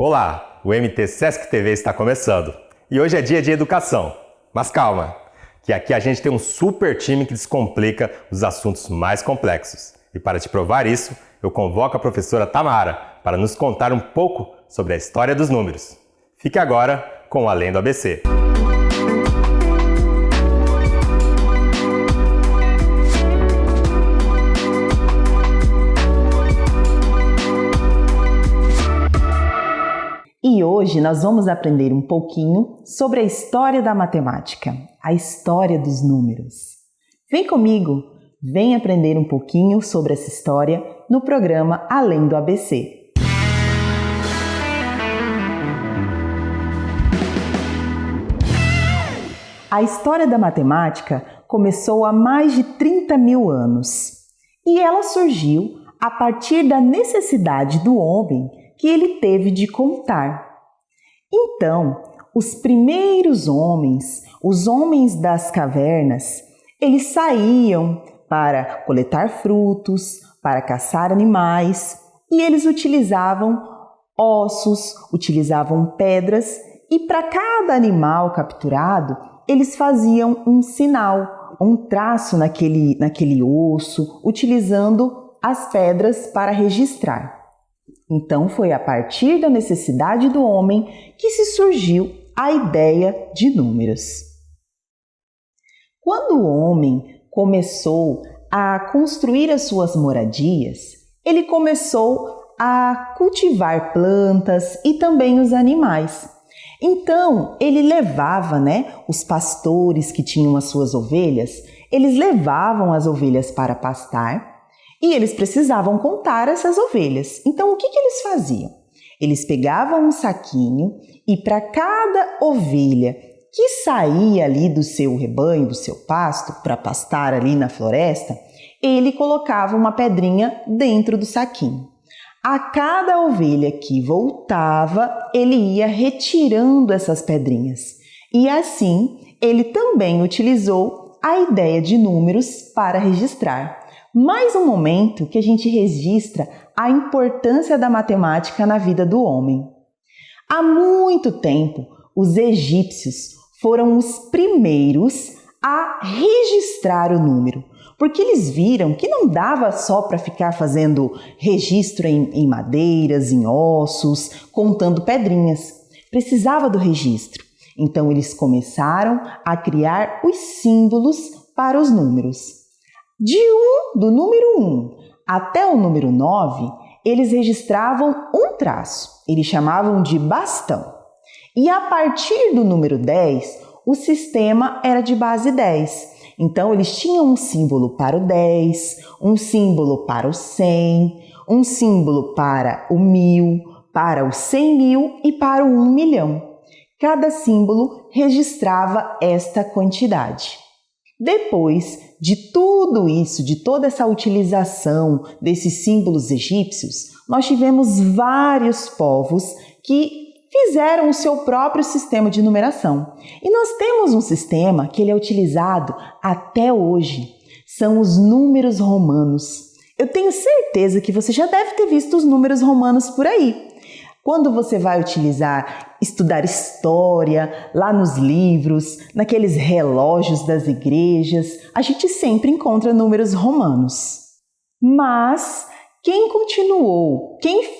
Olá, o MT Sesc TV está começando e hoje é dia de educação. Mas calma, que aqui a gente tem um super time que descomplica os assuntos mais complexos. E para te provar isso, eu convoco a professora Tamara para nos contar um pouco sobre a história dos números. Fique agora com o Além do ABC. E hoje nós vamos aprender um pouquinho sobre a história da matemática, a história dos números. Vem comigo, vem aprender um pouquinho sobre essa história no programa Além do ABC. A história da matemática começou há mais de 30 mil anos e ela surgiu a partir da necessidade do homem que ele teve de contar. Então, os primeiros homens, os homens das cavernas, eles saíam para coletar frutos, para caçar animais, e eles utilizavam ossos, utilizavam pedras, e para cada animal capturado, eles faziam um sinal, um traço naquele osso, utilizando as pedras para registrar. Então, foi a partir da necessidade do homem que se surgiu a ideia de números. Quando o homem começou a construir as suas moradias, ele começou a cultivar plantas e também os animais. Então, ele levava, os pastores que tinham as suas ovelhas, eles levavam as ovelhas para pastar. E eles precisavam contar essas ovelhas. Então, o que eles faziam? Eles pegavam um saquinho e para cada ovelha que saía ali do seu rebanho, do seu pasto, para pastar ali na floresta, ele colocava uma pedrinha dentro do saquinho. A cada ovelha que voltava, ele ia retirando essas pedrinhas. E assim, ele também utilizou a ideia de números para registrar. Mais um momento que a gente registra a importância da matemática na vida do homem. Há muito tempo, os egípcios foram os primeiros a registrar o número, porque eles viram que não dava só para ficar fazendo registro em madeiras, em ossos, contando pedrinhas. Precisava do registro. Então, eles começaram a criar os símbolos para os números. Do número 1 até o número 9, eles registravam um traço, eles chamavam de bastão. E a partir do número 10, o sistema era de base 10. Então, eles tinham um símbolo para o 10, um símbolo para o 100, um símbolo para o 1000, para o 100.000 e para o 1 milhão. Cada símbolo registrava esta quantidade. Depois de tudo isso, de toda essa utilização desses símbolos egípcios, nós tivemos vários povos que fizeram o seu próprio sistema de numeração. E nós temos um sistema que ele é utilizado até hoje. São os números romanos. Eu tenho certeza que você já deve ter visto os números romanos por aí. Quando você vai estudar história, lá nos livros, naqueles relógios das igrejas, a gente sempre encontra números romanos. Mas quem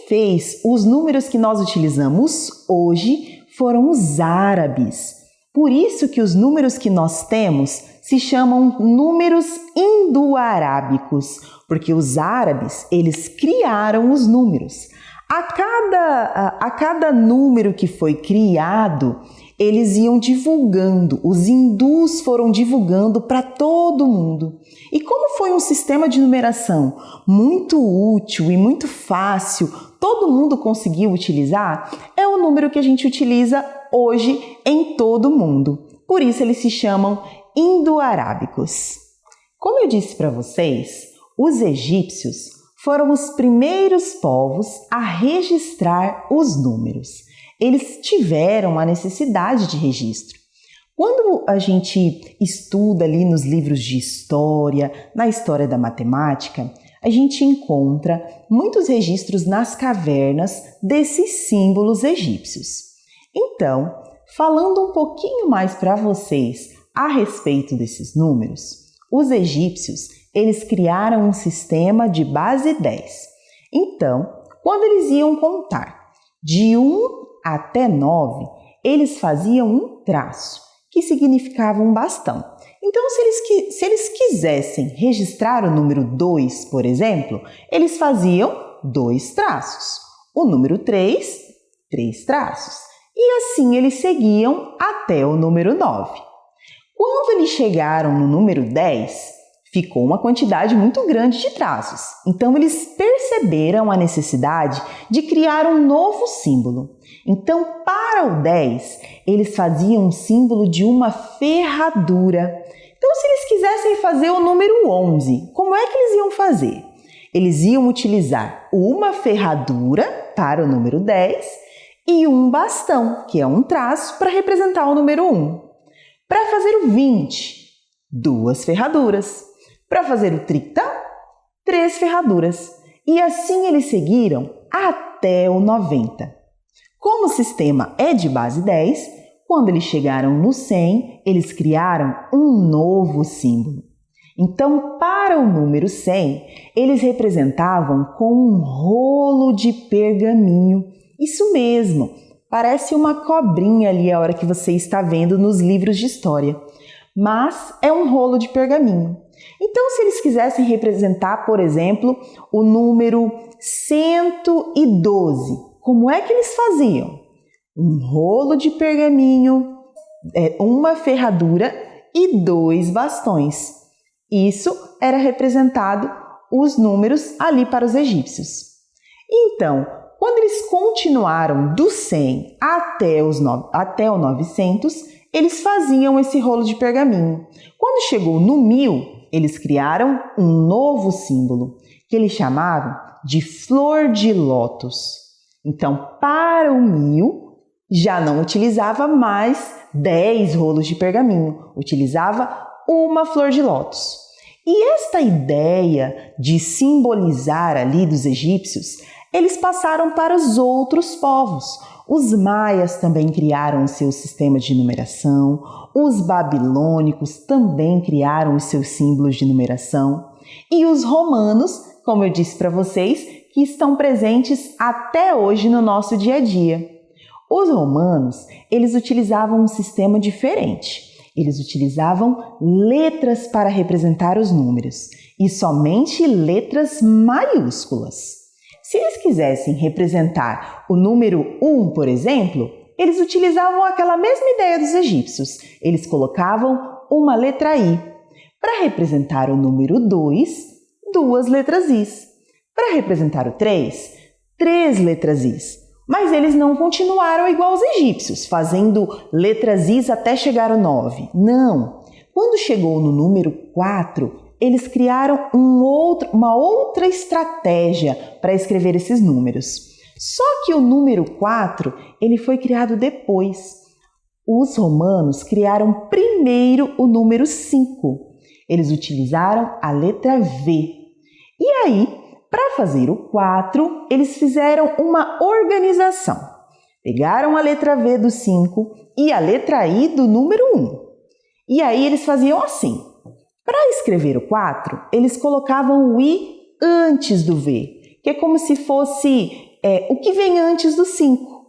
fez os números que nós utilizamos hoje foram os árabes. Por isso que os números que nós temos se chamam números indo-arábicos, porque os árabes, eles criaram os números. A cada número que foi criado, eles iam divulgando, os hindus foram divulgando para todo mundo. E como foi um sistema de numeração muito útil e muito fácil, todo mundo conseguiu utilizar, é o número que a gente utiliza hoje em todo o mundo. Por isso eles se chamam indo-arábicos. Como eu disse para vocês, os egípcios foram os primeiros povos a registrar os números. Eles tiveram a necessidade de registro. Quando a gente estuda ali nos livros de história, na história da matemática, a gente encontra muitos registros nas cavernas desses símbolos egípcios. Então, falando um pouquinho mais para vocês a respeito desses números, os egípcios, eles criaram um sistema de base 10. Então, quando eles iam contar de 1 até 9, eles faziam um traço, que significava um bastão. Então, se eles quisessem registrar o número 2, por exemplo, eles faziam 2 traços. O número 3, 3 traços. E assim eles seguiam até o número 9. Quando eles chegaram no número 10, ficou uma quantidade muito grande de traços. Então, eles perceberam a necessidade de criar um novo símbolo. Então, para o 10, eles faziam um símbolo de uma ferradura. Então, se eles quisessem fazer o número 11, como é que eles iam fazer? Eles iam utilizar uma ferradura para o número 10 e um bastão, que é um traço, para representar o número 1. Para fazer o 20, 2 ferraduras. Para fazer o 30, 3 ferraduras. E assim eles seguiram até o 90. Como o sistema é de base 10, quando eles chegaram no 100, eles criaram um novo símbolo. Então, para o número 100, eles representavam com um rolo de pergaminho. Isso mesmo, parece uma cobrinha ali a hora que você está vendo nos livros de história. Mas é um rolo de pergaminho. Então, se eles quisessem representar, por exemplo, o número 112, como é que eles faziam? Um rolo de pergaminho, uma ferradura e 2 bastões. Isso era representado os números ali para os egípcios. Então, quando eles continuaram do 100 até o 900, eles faziam esse rolo de pergaminho. Quando chegou no 1000, eles criaram um novo símbolo, que eles chamavam de flor de lótus. Então, para o 1000, já não utilizava mais 10 rolos de pergaminho, utilizava uma flor de lótus. E esta ideia de simbolizar ali dos egípcios, eles passaram para os outros povos. Os maias também criaram o seu sistema de numeração, os babilônicos também criaram os seus símbolos de numeração, e os romanos, como eu disse para vocês, que estão presentes até hoje no nosso dia a dia. Os romanos, eles utilizavam um sistema diferente. Eles utilizavam letras para representar os números, e somente letras maiúsculas. Se eles quisessem representar o número 1, por exemplo, eles utilizavam aquela mesma ideia dos egípcios. Eles colocavam uma letra I. Para representar o número 2, 2 letras Is. Para representar o 3, 3 letras Is. Mas eles não continuaram igual aos egípcios, fazendo letras Is até chegar ao 9. Não! Quando chegou no número 4, eles criaram uma outra estratégia para escrever esses números. Só que o número 4, ele foi criado depois. Os romanos criaram primeiro o número 5. Eles utilizaram a letra V. E aí, para fazer o 4, eles fizeram uma organização. Pegaram a letra V do 5 e a letra I do número 1. E aí eles faziam assim. Para escrever o 4, eles colocavam o I antes do V, que é como se fosse o que vem antes do 5.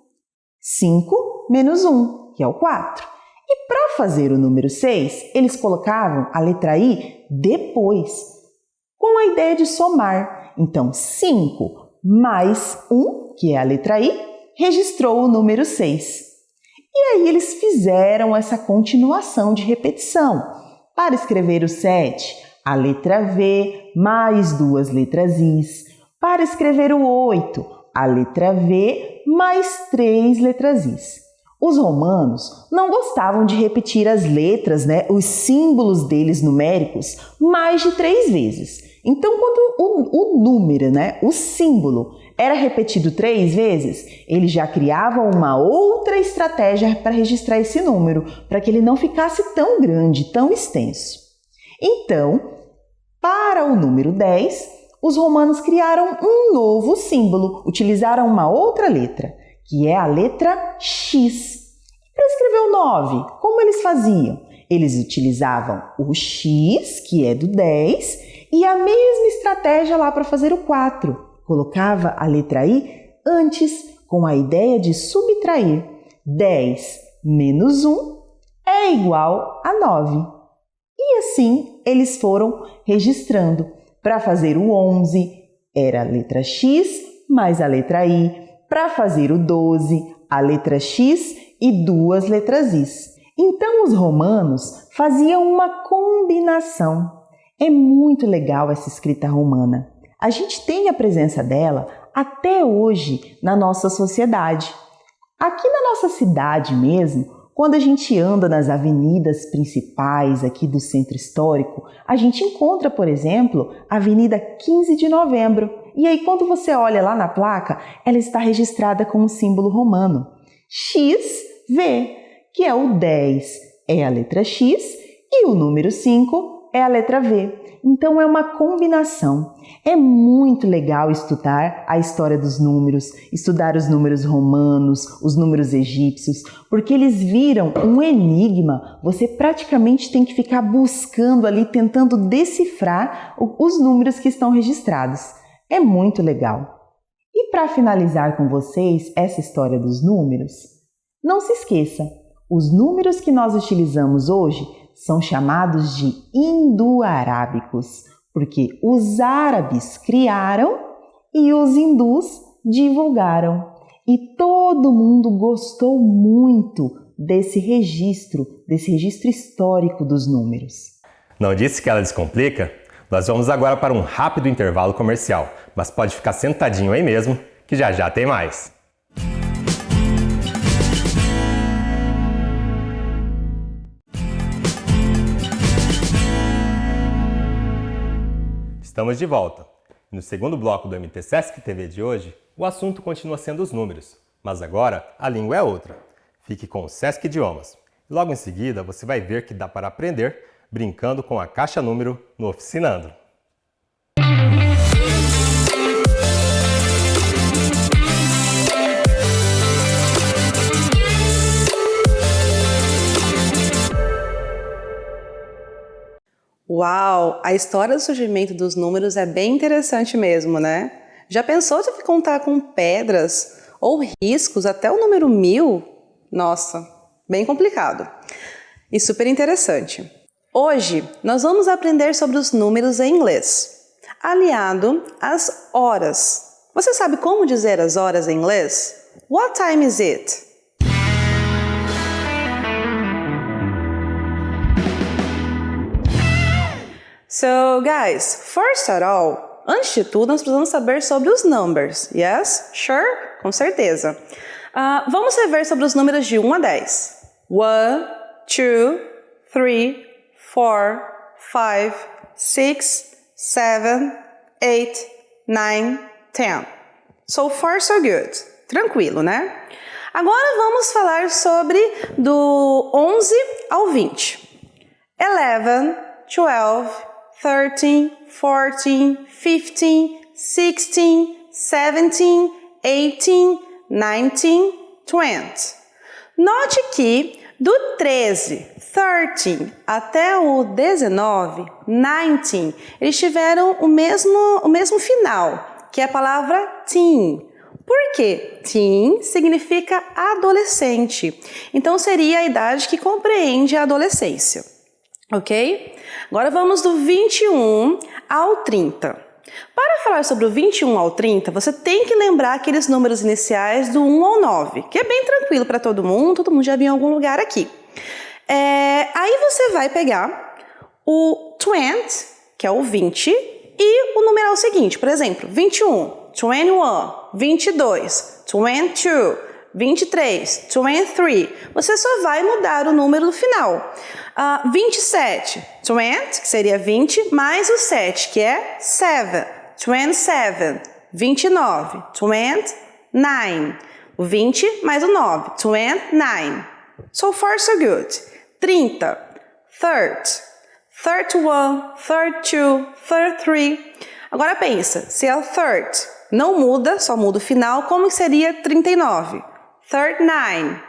5 menos 1, que é o 4. E para fazer o número 6, eles colocavam a letra I depois, com a ideia de somar. Então, 5 mais 1, que é a letra I, registrou o número 6. E aí eles fizeram essa continuação de repetição. Para escrever o 7, a letra V mais 2 letras Is. Para escrever o 8, a letra V mais 3 letras Is. Os romanos não gostavam de repetir as letras, os símbolos deles numéricos, mais de 3 vezes. Então, quando o número, o símbolo, era repetido 3 vezes, eles já criavam uma outra estratégia para registrar esse número, para que ele não ficasse tão grande, tão extenso. Então, para o número 10, os romanos criaram um novo símbolo, utilizaram uma outra letra, que é a letra X. Para escrever o 9, como eles faziam? Eles utilizavam o X, que é do 10, e a mesma estratégia lá para fazer o 4. Colocava a letra I antes, com a ideia de subtrair. 10 menos 1 é igual a 9. E assim eles foram registrando. Para fazer o 11, era a letra X mais a letra I. Para fazer o 12, a letra X e 2 letras Is. Então os romanos faziam uma combinação. É muito legal essa escrita romana. A gente tem a presença dela até hoje na nossa sociedade. Aqui na nossa cidade mesmo, quando a gente anda nas avenidas principais aqui do centro histórico, a gente encontra, por exemplo, a Avenida 15 de Novembro. E aí, quando você olha lá na placa, ela está registrada com um símbolo romano, XV, que é o 10 é a letra X e o número 5 é a letra V. Então, é uma combinação. É muito legal estudar a história dos números, estudar os números romanos, os números egípcios, porque eles viram um enigma. Você praticamente tem que ficar buscando ali, tentando decifrar os números que estão registrados. É muito legal. E para finalizar com vocês essa história dos números, não se esqueça, os números que nós utilizamos hoje são chamados de indo-arábicos, porque os árabes criaram e os hindus divulgaram. E todo mundo gostou muito desse registro histórico dos números. Não disse que ela descomplica? Nós vamos agora para um rápido intervalo comercial, mas pode ficar sentadinho aí mesmo, que já já tem mais. Estamos de volta. No segundo bloco do MT Sesc TV de hoje, o assunto continua sendo os números, mas agora a língua é outra. Fique com o Sesc Idiomas. Logo em seguida, você vai ver que dá para aprender brincando com a caixa número no Oficinando. Uau! A história do surgimento dos números é bem interessante mesmo, né? Já pensou se contar com pedras ou riscos até o número 1000? Nossa, bem complicado. E super interessante. Hoje, nós vamos aprender sobre os números em inglês, aliado às horas. Você sabe como dizer as horas em inglês? What time is it? So, guys, first of all, antes de tudo, nós precisamos saber sobre os numbers. Yes? Sure? Com certeza. Vamos rever sobre os números de 1 a 10. 1, 2, 3, 4, 5, 6, 7, 8, 9, 10. So far, so good. Tranquilo, né? Agora vamos falar sobre do 11 ao 20. 11, 12, 13, 14, 15, 16, 17, 18, 19, 20. Note que do 13, até o 19, eles tiveram o mesmo final, que é a palavra teen. Por quê? Teen significa adolescente. Então seria a idade que compreende a adolescência. Ok? Agora vamos do 21 ao 30. Para falar sobre o 21 ao 30, você tem que lembrar aqueles números iniciais do 1 ao 9, que é bem tranquilo para todo mundo já viu em algum lugar aqui. Aí você vai pegar o 20, que é o 20, e o numeral seguinte, por exemplo, 21, 21, 22, 22, 23, 23. Você só vai mudar o número no final. 27, 20, que seria 20, mais o 7, que é 7, 27, 29, 29, o 20 mais o 9, 29. So far, so good. 30, 30, 31, 32, 33. Agora pensa, se é o 30, não muda, só muda o final, como que seria 39? 39.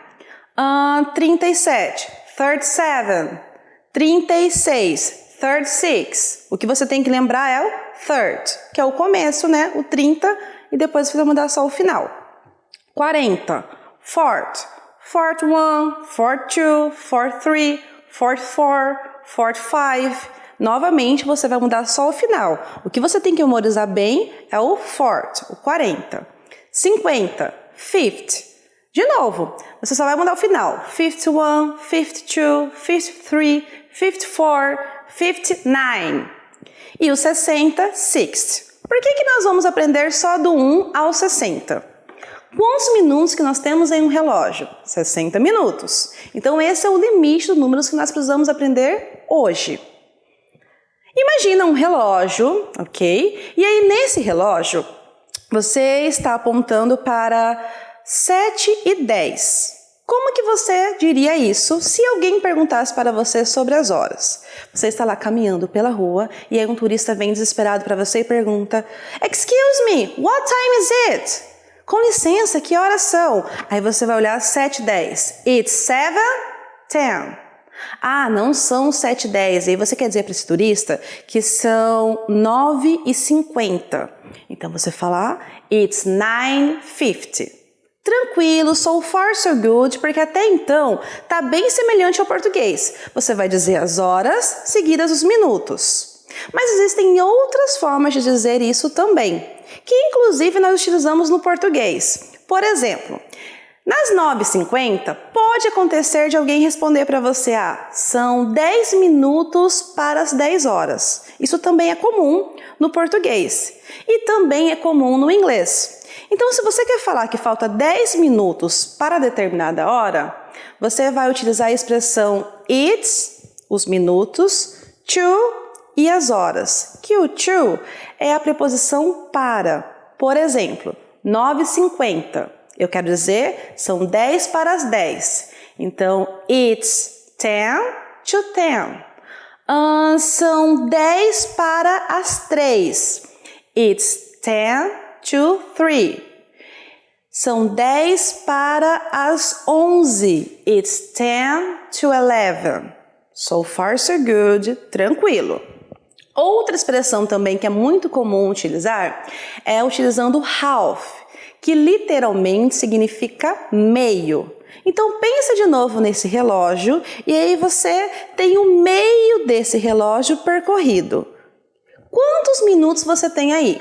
37. 37. 36. 36. O que você tem que lembrar é o third, que é o começo, né? O 30, e depois você vai mudar só o final. 40. 40. 41, 42, 43, 44, 45. Novamente, você vai mudar só o final. O que você tem que memorizar bem é o 40, o 40. 50, 50. De novo, você só vai mudar o final. 51, 52, 53, 54, 59. E o 60, 60. Por que nós vamos aprender só do 1 ao 60? Quantos minutos que nós temos em um relógio? 60 minutos. Então, esse é o limite dos números que nós precisamos aprender hoje. Imagina um relógio, ok? E aí, nesse relógio, você está apontando para 7:10. Como que você diria isso se alguém perguntasse para você sobre as horas? Você está lá caminhando pela rua e aí um turista vem desesperado para você e pergunta: "Excuse me, what time is it?" Com licença, que horas são? Aí você vai olhar 7:10. It's 7:10. Ah, não são 7:10. Aí você quer dizer para esse turista que são 9:50. Então você fala: It's 9:50. Tranquilo, so far so good, porque até então tá bem semelhante ao português. Você vai dizer as horas seguidas os minutos. Mas existem outras formas de dizer isso também, que inclusive nós utilizamos no português. Por exemplo, nas 9:50 pode acontecer de alguém responder para você: são 10 minutos para as 10 horas. Isso também é comum no português e também é comum no inglês. Então, se você quer falar que falta 10 minutos para determinada hora, você vai utilizar a expressão it's, os minutos, to e as horas, que o to é a preposição para. Por exemplo, 9:50. Eu quero dizer, são 10 para as 10. Então, it's 10 to 10. São 10 para as 3. It's 10 to 3. São 10 para as 11. It's 10 to 11. So far, so good. Tranquilo. Outra expressão também que é muito comum utilizar é utilizando half, que literalmente significa meio. Então pensa de novo nesse relógio e aí você tem o meio desse relógio percorrido. Quantos minutos você tem aí?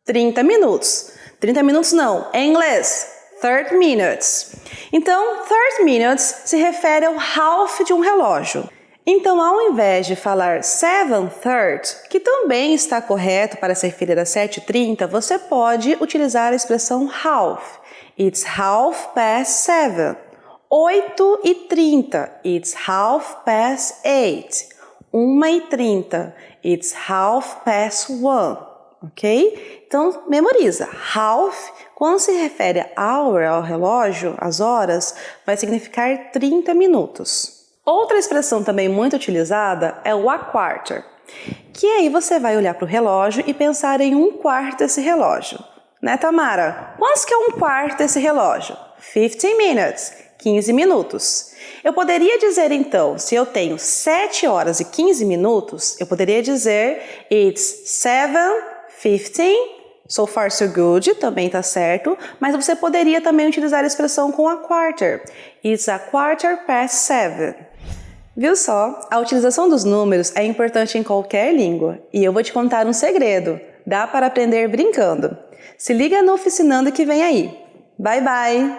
30 minutos. 30 minutos não, em inglês, 30 minutes. Então, 30 minutes se refere ao half de um relógio. Então, ao invés de falar 7:30, que também está correto para se referir a 7:30, você pode utilizar a expressão half. It's 7:30. 8:30. It's 8:30. 1:30. It's 1:30. Ok? Então, memoriza. Half, quando se refere a hour, ao relógio, as horas, vai significar 30 minutos. Outra expressão também muito utilizada é o a quarter, que aí você vai olhar para o relógio e pensar em um quarto desse relógio. Né, Tamara? Quantos que é um quarto desse relógio? 15 minutes, 15 minutos. Eu poderia dizer então, se eu tenho 7 horas e 15 minutos, eu poderia dizer it's 7:15, so far so good, também tá certo, mas você poderia também utilizar a expressão com a quarter. It's 7:15. Viu só? A utilização dos números é importante em qualquer língua. E eu vou te contar um segredo. Dá para aprender brincando. Se liga no Oficinando que vem aí. Bye, bye!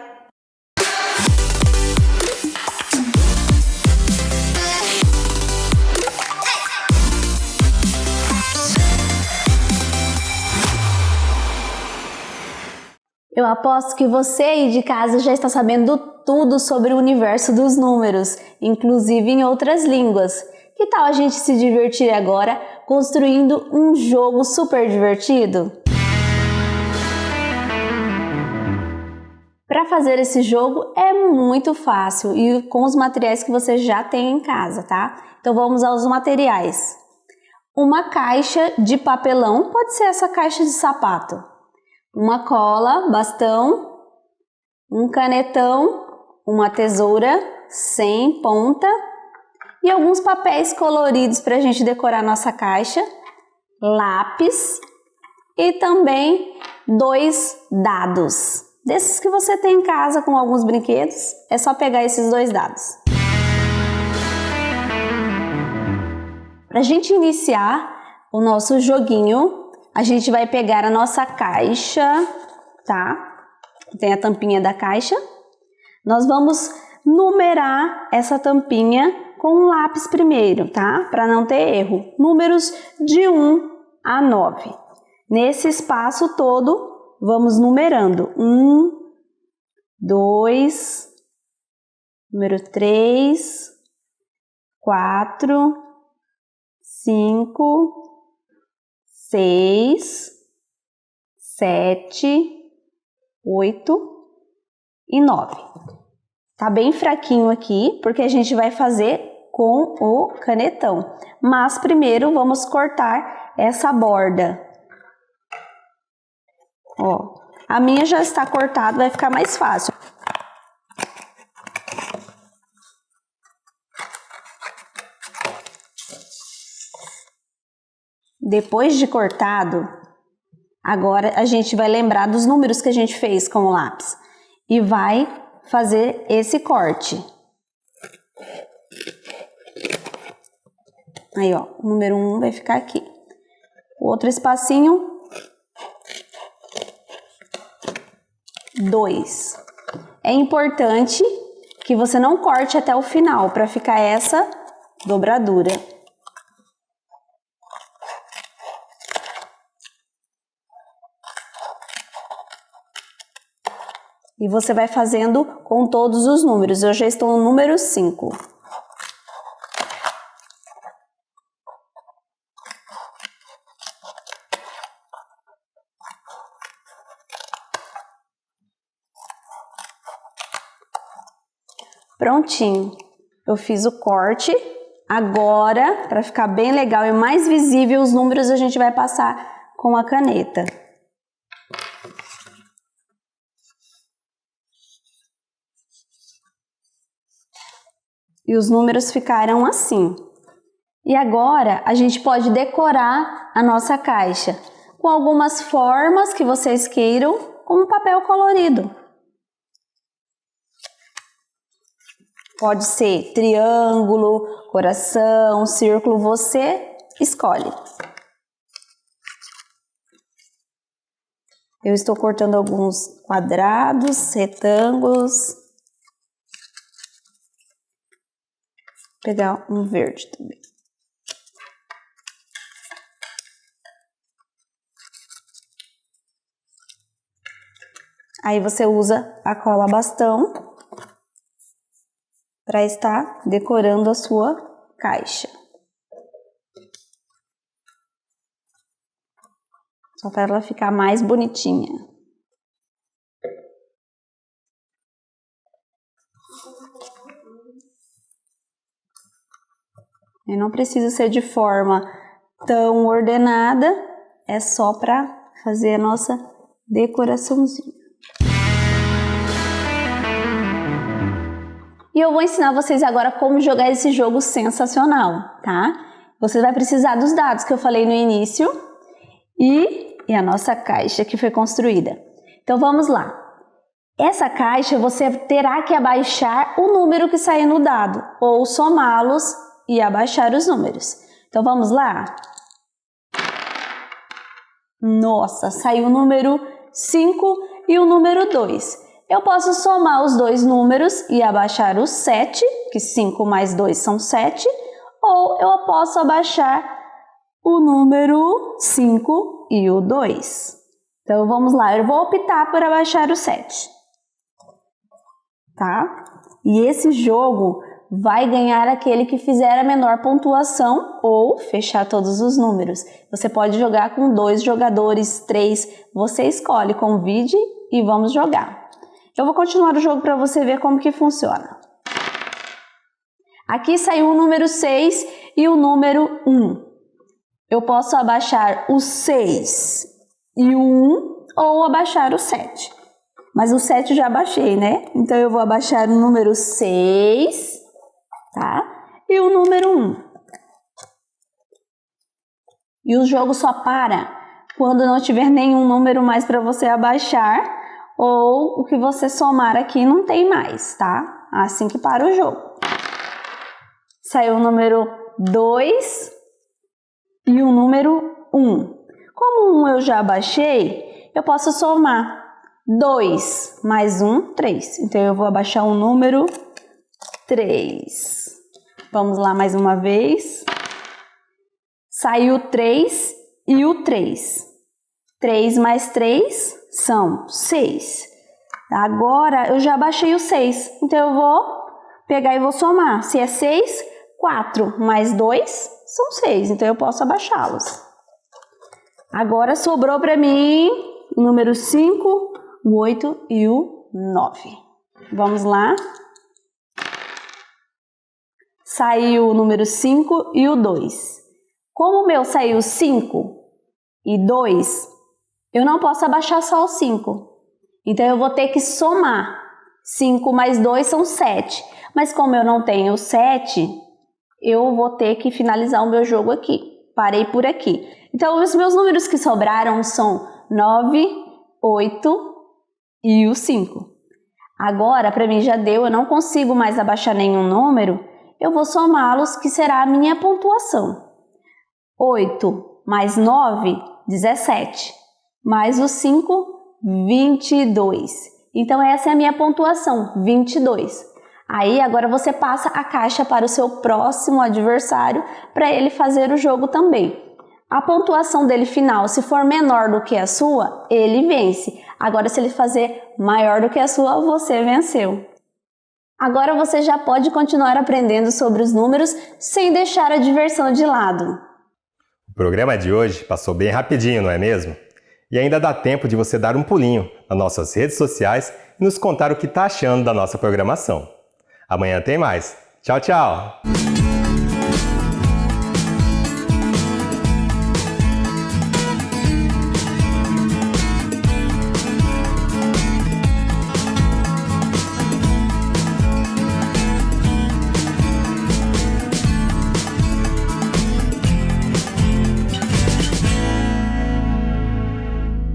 Eu aposto que você aí de casa já está sabendo tudo sobre o universo dos números, inclusive em outras línguas. Que tal a gente se divertir agora construindo um jogo super divertido? Para fazer esse jogo é muito fácil e com os materiais que você já tem em casa, tá? Então vamos aos materiais. uma caixa de papelão, pode ser essa caixa de sapato, uma cola, bastão, um canetão, uma tesoura sem ponta e alguns papéis coloridos para a gente decorar nossa caixa, lápis e também 2 dados. Desses que você tem em casa com alguns brinquedos, é só pegar esses 2 dados. Para a gente iniciar o nosso joguinho, a gente vai pegar a nossa caixa, tá? Tem a tampinha da caixa. Nós vamos numerar essa tampinha com um lápis primeiro, tá? Para não ter erro. Números de 1 a 9. Nesse espaço todo, vamos numerando. 1, 2, número 3, 4, 5, 6, 7, 8 e 9. Tá bem fraquinho aqui, porque a gente vai fazer com o canetão. Mas primeiro vamos cortar essa borda. Ó, a minha já está cortada, vai ficar mais fácil. Depois de cortado, agora a gente vai lembrar dos números que a gente fez com o lápis e vai fazer esse corte. Aí, ó, o número 1 vai ficar aqui. O outro espacinho, 2. É importante que você não corte até o final para ficar essa dobradura. E você vai fazendo com todos os números. Eu já estou no número 5. Prontinho. Eu fiz o corte. Agora, para ficar bem legal e mais visível os números, a gente vai passar com a caneta. E os números ficaram assim. E agora a gente pode decorar a nossa caixa com algumas formas que vocês queiram, como papel colorido. Pode ser triângulo, coração, círculo, você escolhe. Eu estou cortando alguns quadrados, retângulos. Vou pegar um verde também. Aí você usa a cola bastão para estar decorando a sua caixa. Só para ela ficar mais bonitinha. E não precisa ser de forma tão ordenada, é só para fazer a nossa decoraçãozinha. E eu vou ensinar vocês agora como jogar esse jogo sensacional, tá? Você vai precisar dos dados que eu falei no início e a nossa caixa que foi construída. Então vamos lá. Essa caixa você terá que abaixar o número que sair no dado ou somá-los e abaixar os números. Então vamos lá? Nossa, saiu o número 5 e o número 2. Eu posso somar os dois números e abaixar o 7, que 5 mais 2 são 7, ou eu posso abaixar o número 5 e o 2. Então vamos lá, eu vou optar por abaixar o 7. Tá? E esse jogo vai ganhar aquele que fizer a menor pontuação ou fechar todos os números. Você pode jogar com 2 jogadores, 3, você escolhe, convide e vamos jogar. Eu vou continuar o jogo para você ver como que funciona. Aqui saiu o número 6 e o número 1. Eu posso abaixar o 6 e o 1 ou abaixar o 7. Mas o 7 eu já abaixei, né? Então eu vou abaixar o número 6, tá? E o número 1. E o jogo só para quando não tiver nenhum número mais para você abaixar ou o que você somar aqui não tem mais, tá? Assim que para o jogo. Saiu o número 2 e o número 1. Como o 1 eu já abaixei, eu posso somar 2 mais 1, 3. Então eu vou abaixar o número 3. Vamos lá mais uma vez. Saiu o 3 e o 3. 3 mais 3 são 6. Agora eu já abaixei o 6. Então eu vou pegar e vou somar. Se é 6, 4 mais 2 são 6. Então eu posso abaixá-los. Agora sobrou para mim o número 5, o 8 e o 9. Vamos lá. Saiu o número 5 e o 2. Como o meu saiu 5 e 2, eu não posso abaixar só o 5. Então eu vou ter que somar. 5 mais 2 são 7. Mas como eu não tenho 7, eu vou ter que finalizar o meu jogo aqui. Parei por aqui. Então os meus números que sobraram são 9, 8 e o 5. Agora, para mim já deu, eu não consigo mais abaixar nenhum número. Eu vou somá-los, que será a minha pontuação. 8 mais 9, 17. Mais o 5, 22. Então essa é a minha pontuação, 22. Aí agora você passa a caixa para o seu próximo adversário para ele fazer o jogo também. A pontuação dele final, se for menor do que a sua, ele vence. Agora se ele fazer maior do que a sua, você venceu. Agora você já pode continuar aprendendo sobre os números sem deixar a diversão de lado. O programa de hoje passou bem rapidinho, não é mesmo? E ainda dá tempo de você dar um pulinho nas nossas redes sociais e nos contar o que está achando da nossa programação. Amanhã tem mais. Tchau, tchau!